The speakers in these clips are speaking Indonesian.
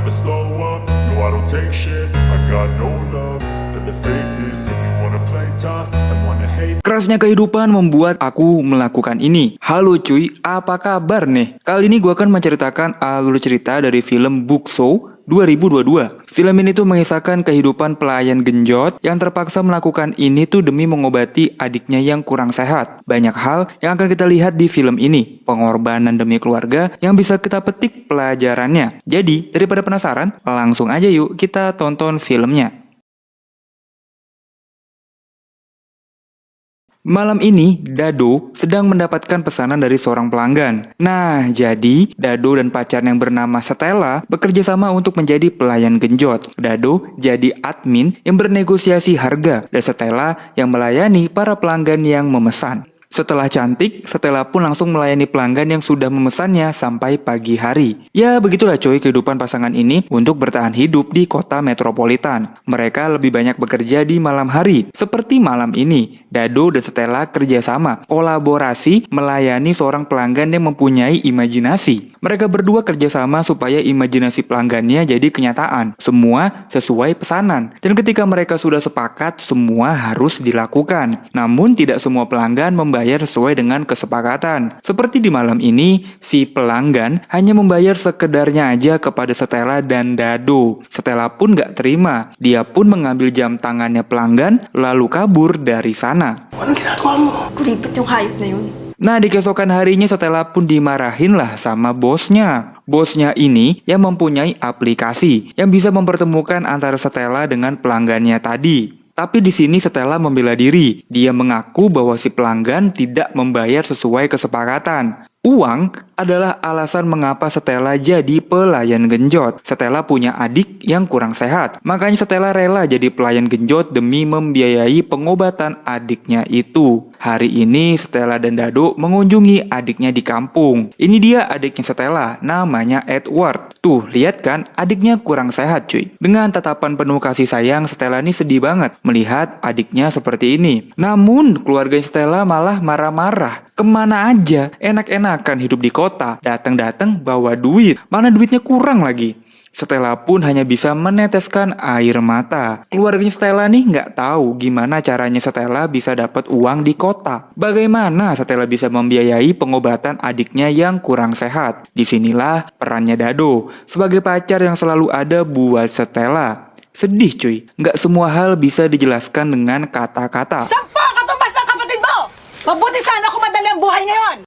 never slow up. No, I don't take shit. I got no love for the fakeness. If you wanna play tough and wanna hate. Kerasnya kehidupan membuat aku melakukan ini. Halo cuy, apa kabar nih? Kali ini gue akan menceritakan alur cerita dari film Bukso 2022. Film ini tuh mengisahkan kehidupan pelayan genjot yang terpaksa melakukan ini tuh demi mengobati adiknya yang kurang sehat. Banyak hal yang akan kita lihat di film ini. Pengorbanan demi keluarga yang bisa kita petik pelajarannya. Jadi, daripada penasaran, langsung aja yuk kita tonton filmnya. Malam ini, Dado sedang mendapatkan pesanan dari seorang pelanggan. Nah, jadi Dado dan pacarnya yang bernama Stella bekerja sama untuk menjadi pelayan genjot. Dado jadi admin yang bernegosiasi harga dan Stella yang melayani para pelanggan yang memesan. Setelah cantik, Stella pun langsung melayani pelanggan yang sudah memesannya sampai pagi hari. Ya begitulah coy kehidupan pasangan ini untuk bertahan hidup di kota metropolitan. Mereka lebih banyak bekerja di malam hari. Seperti malam ini, Dado dan Stella kerjasama, kolaborasi melayani seorang pelanggan yang mempunyai imajinasi. Mereka berdua kerjasama supaya imajinasi pelanggannya jadi kenyataan. Semua sesuai pesanan. Dan ketika mereka sudah sepakat, semua harus dilakukan. Namun tidak semua pelanggan membayar sesuai dengan kesepakatan. Seperti di malam ini, si pelanggan hanya membayar sekedarnya aja kepada Stella dan Dado. Stella pun gak terima. Dia pun mengambil jam tangannya pelanggan lalu kabur dari sana. Anong ginagawa mo? Kuripot yung hayop na yun. Nah, di keesokan harinya Stella pun dimarahin lah sama bosnya. Bosnya ini yang mempunyai aplikasi yang bisa mempertemukan antara Stella dengan pelanggannya tadi. Tapi di sini Stella membela diri. Dia mengaku bahwa si pelanggan tidak membayar sesuai kesepakatan. Uang adalah alasan mengapa Stella jadi pelayan genjot. Stella punya adik yang kurang sehat. Makanya Stella rela jadi pelayan genjot demi membiayai pengobatan adiknya itu. Hari ini Stella dan Dado mengunjungi adiknya di kampung. Ini dia adiknya Stella, namanya Edward. Tuh, lihat kan, adiknya kurang sehat cuy. Dengan tatapan penuh kasih sayang, Stella ini sedih banget melihat adiknya seperti ini. Namun, keluarga Stella malah marah-marah. Kemana aja, enak-enakan hidup di kota, datang-datang bawa duit. Mana duitnya kurang lagi. Stella pun hanya bisa meneteskan air mata. Keluarganya Stella nih nggak tahu gimana caranya Stella bisa dapat uang di kota. Bagaimana Stella bisa membiayai pengobatan adiknya yang kurang sehat. Disinilah perannya Dado sebagai pacar yang selalu ada buat Stella. Sedih cuy, nggak semua hal bisa dijelaskan dengan kata-kata. Sampo katumbas ng kapatid mo! Mabuti sana kung madali ang buhay ngayon!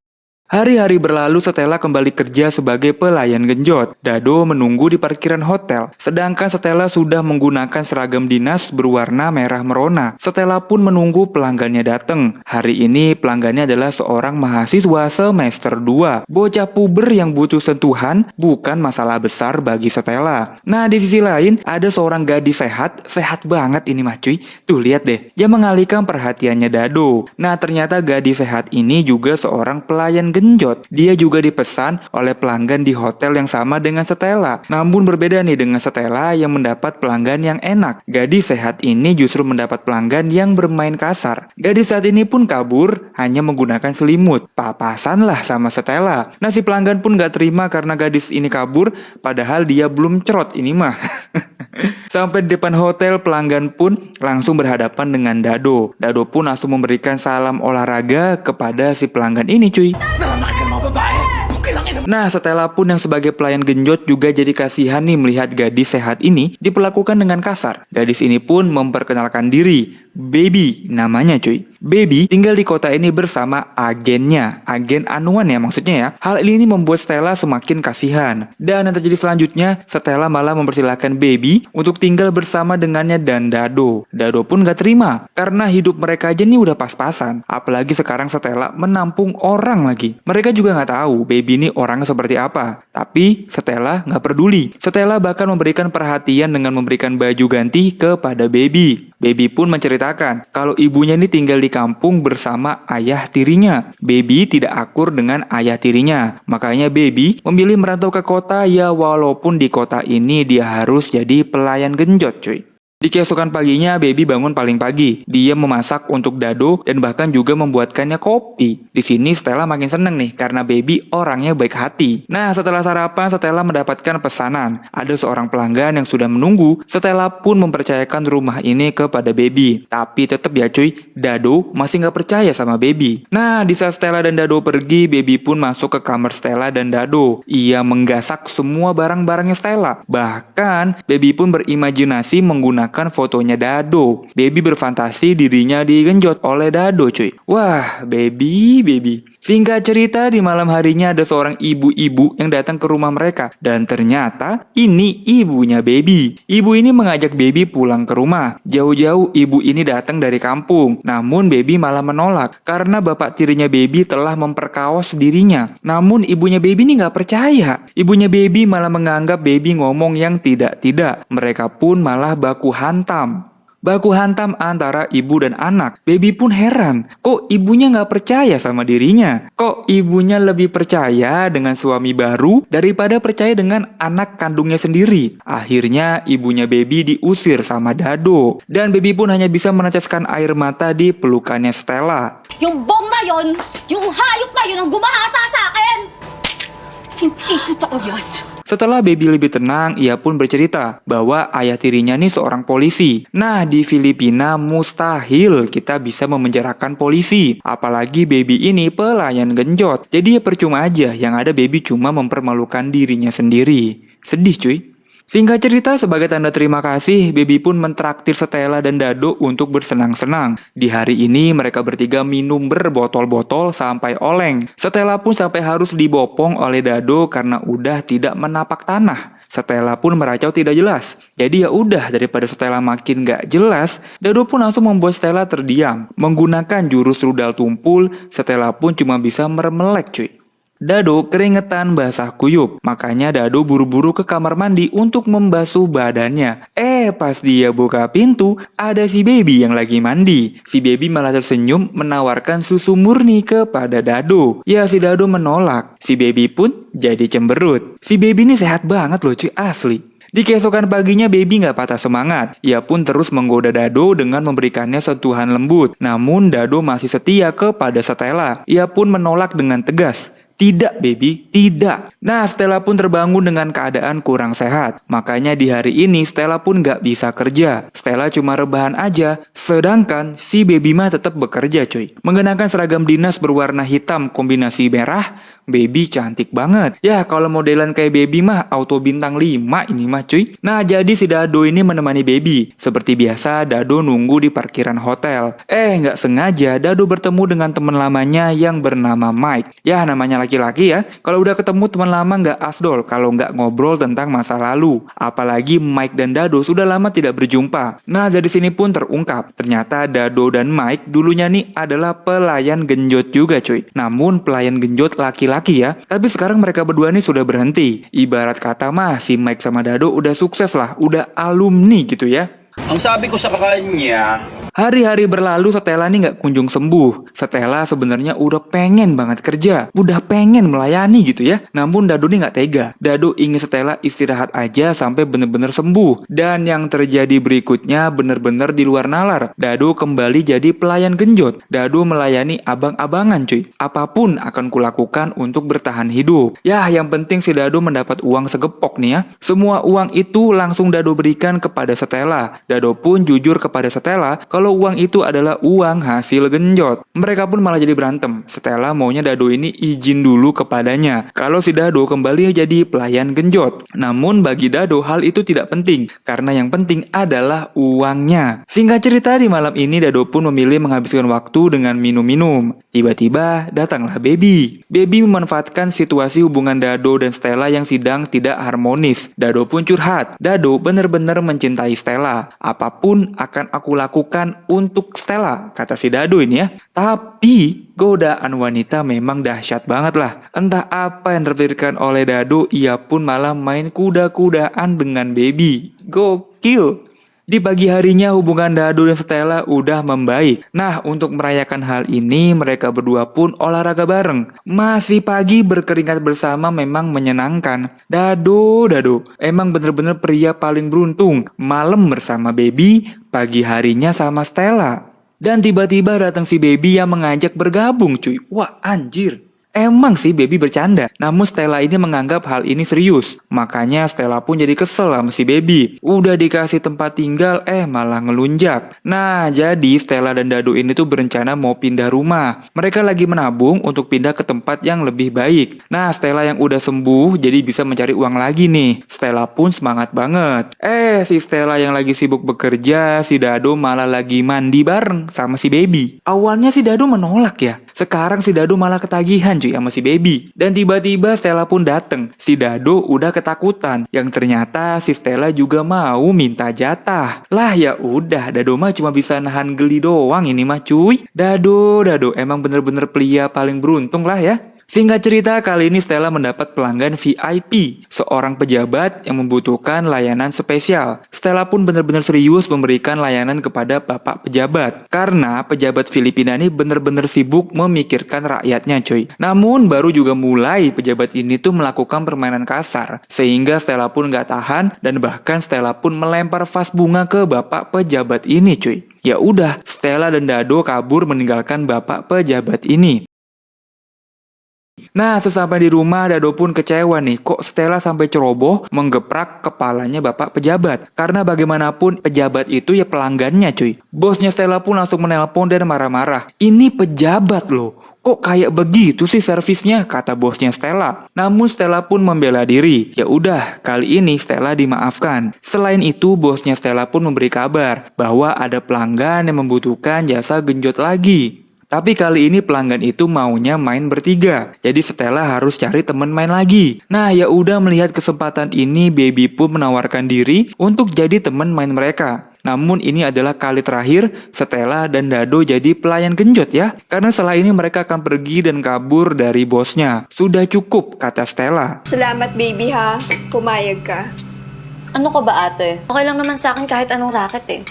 Hari-hari berlalu Stella kembali kerja sebagai pelayan genjot. Dado menunggu di parkiran hotel. Sedangkan Stella sudah menggunakan seragam dinas berwarna merah merona. Stella pun menunggu pelanggannya datang. Hari ini pelanggannya adalah seorang mahasiswa semester 2. Bocah puber yang butuh sentuhan bukan masalah besar bagi Stella. Nah di sisi lain ada seorang gadis sehat. Sehat banget ini mah cuy. Tuh lihat deh. Yang mengalihkan perhatiannya Dado. Nah ternyata gadis sehat ini juga seorang pelayan genjot. Dia juga dipesan oleh pelanggan di hotel yang sama dengan Stella. Namun berbeda nih dengan Stella yang mendapat pelanggan yang enak. Gadis sehat ini justru mendapat pelanggan yang bermain kasar. Gadis sehat ini pun kabur hanya menggunakan selimut. Papasan lah sama Stella. Nah si pelanggan pun gak terima karena gadis ini kabur padahal dia belum cerot ini mah. Sampai di depan hotel pelanggan pun langsung berhadapan dengan Dado. Dado pun langsung memberikan salam olahraga kepada si pelanggan ini cuy. Nananakit ka ng mga babae! Bukil ang ina mo! Nah Stella pun yang sebagai pelayan genjot juga jadi kasihan nih melihat gadis sehat ini diperlakukan dengan kasar. Gadis ini pun memperkenalkan diri. Baby namanya cuy. Baby tinggal di kota ini bersama agennya. Agen anuan ya maksudnya ya. Hal ini membuat Stella semakin kasihan. Dan yang terjadi selanjutnya, Stella malah mempersilahkan Baby untuk tinggal bersama dengannya dan Dado. Dado pun gak terima karena hidup mereka aja nih udah pas-pasan. Apalagi sekarang Stella menampung orang lagi. Mereka juga gak tahu Baby ini orangnya seperti apa. Tapi Stella gak peduli. Stella bahkan memberikan perhatian dengan memberikan baju ganti kepada Baby. Baby pun menceritakan kalau ibunya ini tinggal di kampung bersama ayah tirinya. Baby tidak akur dengan ayah tirinya. Makanya Baby memilih merantau ke kota ya walaupun di kota ini dia harus jadi pelayan genjot cuy. Di keesokan paginya, Baby bangun paling pagi. Dia memasak untuk Dado dan bahkan juga membuatkannya kopi. Di sini Stella makin seneng nih karena Baby orangnya baik hati. Nah, setelah sarapan, Stella mendapatkan pesanan. Ada seorang pelanggan yang sudah menunggu. Stella pun mempercayakan rumah ini kepada Baby. Tapi tetap ya cuy, Dado masih nggak percaya sama Baby. Nah, di saat Stella dan Dado pergi, Baby pun masuk ke kamar Stella dan Dado. Ia menggasak semua barang-barangnya Stella. Bahkan, Baby pun berimajinasi menggunakan fotonya Dado. Baby berfantasi dirinya digenjot oleh Dado cuy. Wah, baby. Singkat cerita, di malam harinya ada seorang ibu-ibu yang datang ke rumah mereka. Dan ternyata ini ibunya Baby. Ibu ini mengajak Baby pulang ke rumah. Jauh-jauh ibu ini datang dari kampung. Namun Baby malah menolak karena bapak tirinya Baby telah memperkaos dirinya. Namun ibunya Baby ini gak percaya. Ibunya Baby malah menganggap Baby ngomong yang tidak-tidak. Mereka pun malah baku hantam. Baku hantam antara ibu dan anak. Baby pun heran, kok ibunya gak percaya sama dirinya? Kok ibunya lebih percaya dengan suami baru daripada percaya dengan anak kandungnya sendiri? Akhirnya ibunya Baby diusir sama Dado. Dan Baby pun hanya bisa meneteskan air mata di pelukannya Stella. Yung bong na yon, yung hayop na yun ang gumahasa sa akin! Hindi totoo yun. Setelah Baby lebih tenang, ia pun bercerita bahwa ayah tirinya nih seorang polisi. Nah, di Filipina mustahil kita bisa memenjarakan polisi. Apalagi Baby ini pelayan genjot. Jadi ya percuma aja, yang ada Baby cuma mempermalukan dirinya sendiri. Sedih cuy. Singkat cerita, sebagai tanda terima kasih, Baby pun mentraktir Stella dan Dado untuk bersenang-senang. Di hari ini, mereka bertiga minum berbotol-botol sampai oleng. Stella pun sampai harus dibopong oleh Dado karena udah tidak menapak tanah. Stella pun meracau tidak jelas. Jadi ya udah, daripada Stella makin gak jelas, Dado pun langsung membuat Stella terdiam. Menggunakan jurus rudal tumpul, Stella pun cuma bisa meremelek cuy. Dado keringetan basah kuyup, makanya Dado buru-buru ke kamar mandi untuk membasuh badannya. Pas dia buka pintu, ada si Baby yang lagi mandi. Si Baby malah tersenyum menawarkan susu murni kepada Dado. Ya, si Dado menolak. Si Baby pun jadi cemberut. Si Baby ini sehat banget loh cuy, asli. Di keesokan paginya Baby gak patah semangat. Ia pun terus menggoda Dado dengan memberikannya sentuhan lembut. Namun Dado masih setia kepada Stella. Ia pun menolak dengan tegas. Tidak Baby, tidak. Nah, Stella pun terbangun dengan keadaan kurang sehat. Makanya di hari ini Stella pun gak bisa kerja. Stella cuma rebahan aja. Sedangkan si Baby mah tetap bekerja cuy. Mengenakan seragam dinas berwarna hitam kombinasi merah, Baby cantik banget. Ya, kalau modelan kayak Baby mah auto bintang 5 ini mah cuy. Nah, jadi si Dado ini menemani Baby. Seperti biasa, Dado nunggu di parkiran hotel. Gak sengaja Dado bertemu dengan teman lamanya yang bernama Mike. Ya, namanya laki-laki ya. Kalau udah ketemu teman lama nggak afdol kalau nggak ngobrol tentang masa lalu. Apalagi Mike dan Dado sudah lama tidak berjumpa. Nah, dari sini pun terungkap. Ternyata Dado dan Mike dulunya nih adalah pelayan genjot juga cuy. Namun pelayan genjot laki-laki ya. Tapi sekarang mereka berdua nih sudah berhenti. Ibarat kata mah si Mike sama Dado udah sukses lah. Udah alumni gitu ya. Ang sabi ko sa kanya, Hari-hari berlalu, Stella nih gak kunjung sembuh. Stella sebenarnya udah pengen banget kerja, udah pengen melayani gitu ya. Namun Dado nih gak tega. Dado ingin Stella istirahat aja sampai bener-bener sembuh. Dan yang terjadi berikutnya bener-bener di luar nalar. Dado kembali jadi pelayan genjot. Dado melayani abang-abangan cuy. Apapun akan kulakukan untuk bertahan hidup. Ya, yang penting si Dado mendapat uang segepok nih ya. Semua uang itu langsung Dado berikan kepada Stella. Dado pun jujur kepada Stella kalau uang itu adalah uang hasil genjot. Mereka pun malah jadi berantem. Stella maunya Dado ini izin dulu kepadanya kalau si Dado kembali jadi pelayan genjot. Namun bagi Dado hal itu tidak penting karena yang penting adalah uangnya. Singkat cerita, di malam ini Dado pun memilih menghabiskan waktu dengan minum-minum. Tiba-tiba datanglah Baby. Baby memanfaatkan situasi hubungan Dado dan Stella yang sedang tidak harmonis. Dado pun curhat. Dado benar-benar mencintai Stella. Apapun akan aku lakukan untuk Stella, kata si Dado ini ya. Tapi godaan wanita memang dahsyat banget lah. Entah apa yang terpikirkan oleh Dado, ia pun malah main kuda-kudaan dengan Baby. Gokil. Di pagi harinya hubungan Dado dan Stella udah membaik. Nah, untuk merayakan hal ini mereka berdua pun olahraga bareng. Masih pagi berkeringat bersama memang menyenangkan. Dado, emang bener-bener pria paling beruntung. Malam bersama Baby, pagi harinya sama Stella. Dan tiba-tiba datang si Baby yang mengajak bergabung cuy. Wah anjir. Emang sih Baby bercanda, namun Stella ini menganggap hal ini serius. Makanya Stella pun jadi kesel sama si Baby. Udah dikasih tempat tinggal, malah ngelunjak. Nah, jadi Stella dan Dado ini tuh berencana mau pindah rumah. Mereka lagi menabung untuk pindah ke tempat yang lebih baik. Nah, Stella yang udah sembuh jadi bisa mencari uang lagi nih. Stella pun semangat banget. Si Stella yang lagi sibuk bekerja, si Dado malah lagi mandi bareng sama si Baby. Awalnya si Dado menolak ya. Sekarang si Dado malah ketagihan cuy sama si Baby. Dan tiba-tiba Stella pun dateng. Si Dado udah ketakutan. Yang ternyata si Stella juga mau minta jatah. Lah ya udah, Dado mah cuma bisa nahan geli doang ini mah cuy. Dado emang bener-bener pria paling beruntung lah ya. Singkat cerita, kali ini Stella mendapat pelanggan VIP, seorang pejabat yang membutuhkan layanan spesial. Stella pun benar-benar serius memberikan layanan kepada bapak pejabat. Karena pejabat Filipina ini benar-benar sibuk memikirkan rakyatnya cuy. Namun baru juga mulai pejabat ini tuh melakukan permainan kasar. Sehingga Stella pun gak tahan dan bahkan Stella pun melempar vas bunga ke bapak pejabat ini cuy. Ya udah, Stella dan Dado kabur meninggalkan bapak pejabat ini. Nah, sesampai di rumah Dado pun kecewa nih, kok Stella sampai ceroboh menggeprak kepalanya bapak pejabat. Karena bagaimanapun pejabat itu ya pelanggannya cuy. Bosnya Stella pun langsung menelpon dan marah-marah. Ini pejabat loh, kok kayak begitu sih servisnya, kata bosnya Stella. Namun Stella pun membela diri. Ya udah, kali ini Stella dimaafkan. Selain itu, bosnya Stella pun memberi kabar bahwa ada pelanggan yang membutuhkan jasa genjot lagi. Tapi kali ini pelanggan itu maunya main bertiga. Jadi Stella harus cari temen main lagi. Nah, ya udah melihat kesempatan ini, Baby pun menawarkan diri untuk jadi temen main mereka. Namun ini adalah kali terakhir Stella dan Dado jadi pelayan genjot ya. Karena setelah ini mereka akan pergi dan kabur dari bosnya. Sudah cukup, kata Stella. Salamat baby ha, pumayag ka. Ano ka ba ate? Okay lang naman sa akin kahit anong racket eh.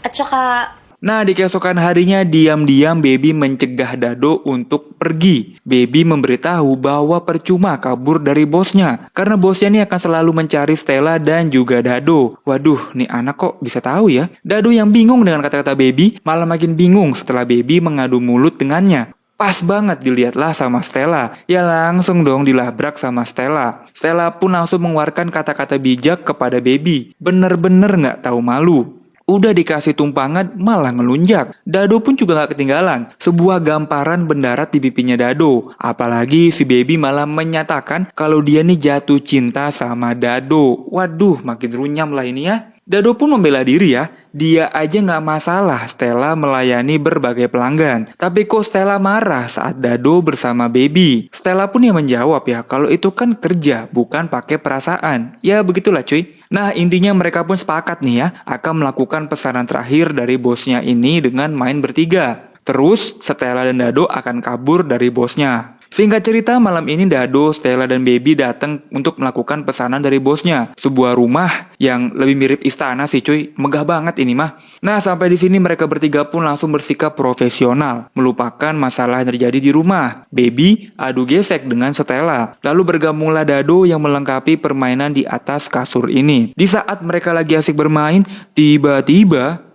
At saka, Nah, di keesokan harinya diam-diam Baby mencegah Dado untuk pergi. Baby memberitahu bahwa percuma kabur dari bosnya. Karena bosnya ini akan selalu mencari Stella dan juga Dado. Waduh, nih anak kok bisa tahu ya? Dado yang bingung dengan kata-kata Baby malah makin bingung setelah Baby mengadu mulut dengannya. Pas banget dilihatlah sama Stella. Ya langsung dong dilabrak sama Stella. Stella pun langsung mengeluarkan kata-kata bijak kepada Baby. Bener-bener gak tahu malu. Udah dikasih tumpangan malah ngelunjak. Dado pun juga gak ketinggalan. Sebuah gamparan mendarat di pipinya Dado. Apalagi si Baby malah menyatakan kalau dia nih jatuh cinta sama Dado. Waduh, makin runyam lah ini ya. Dado pun membela diri ya. Dia aja gak masalah Stella melayani berbagai pelanggan. Tapi kok Stella marah saat Dado bersama Baby? Stella pun yang menjawab ya, kalau itu kan kerja, bukan pakai perasaan. Ya begitulah cuy. Nah, intinya mereka pun sepakat nih ya, akan melakukan pesanan terakhir dari bosnya ini dengan main bertiga. Terus, Stella dan Dado akan kabur dari bosnya. Singkat cerita, malam ini Dado, Stella, dan Baby datang untuk melakukan pesanan dari bosnya. Sebuah rumah yang lebih mirip istana sih cuy, megah banget ini mah. Nah, sampai di sini mereka bertiga pun langsung bersikap profesional, melupakan masalah yang terjadi di rumah. Baby adu gesek dengan Stella. Lalu bergabunglah Dado yang melengkapi permainan di atas kasur ini. Di saat mereka lagi asik bermain, tiba-tiba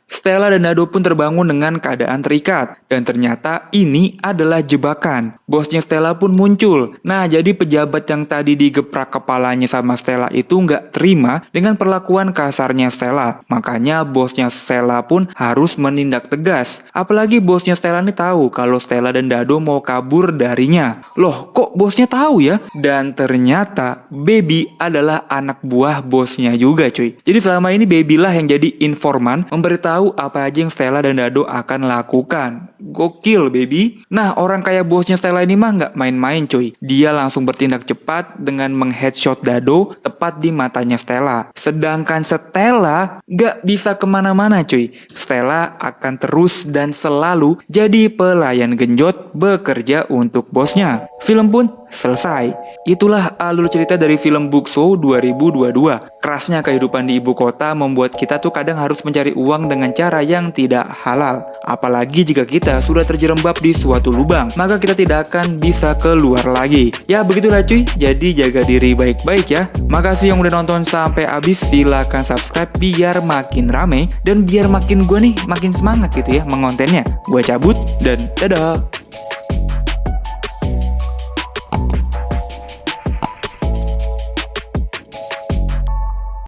Stella dan Dado pun terbangun dengan keadaan terikat. Dan ternyata ini adalah jebakan. Bosnya Stella pun muncul. Nah, jadi pejabat yang tadi digeprak kepalanya sama Stella itu nggak terima dengan perlakuan kasarnya Stella. Makanya bosnya Stella pun harus menindak tegas. Apalagi bosnya Stella ini tahu kalau Stella dan Dado mau kabur darinya. Loh, kok bosnya tahu ya? Dan ternyata Baby adalah anak buah bosnya juga cuy. Jadi selama ini Baby lah yang jadi informan, memberitahu apa aja yang Stella dan Dado akan lakukan. Gokil Baby. Nah, orang kayak bosnya Stella ini mah nggak main-main cuy. Dia langsung bertindak cepat dengan mengheadshot Dado tepat di matanya Stella. Sedangkan Stella nggak bisa kemana-mana cuy. Stella akan terus dan selalu jadi pelayan genjot bekerja untuk bosnya. Film pun selesai. Itulah alur cerita dari film Bukso 2022. Kerasnya kehidupan di ibu kota membuat kita tuh kadang harus mencari uang dengan cara yang tidak halal. Apalagi jika kita sudah terjerembab di suatu lubang, maka kita tidak akan bisa keluar lagi. Ya begitulah cuy, jadi jaga diri baik-baik ya. Makasih yang udah nonton sampai habis, silahkan subscribe biar makin rame dan biar makin gue nih makin semangat gitu ya mengontennya. Gue cabut dan dadah.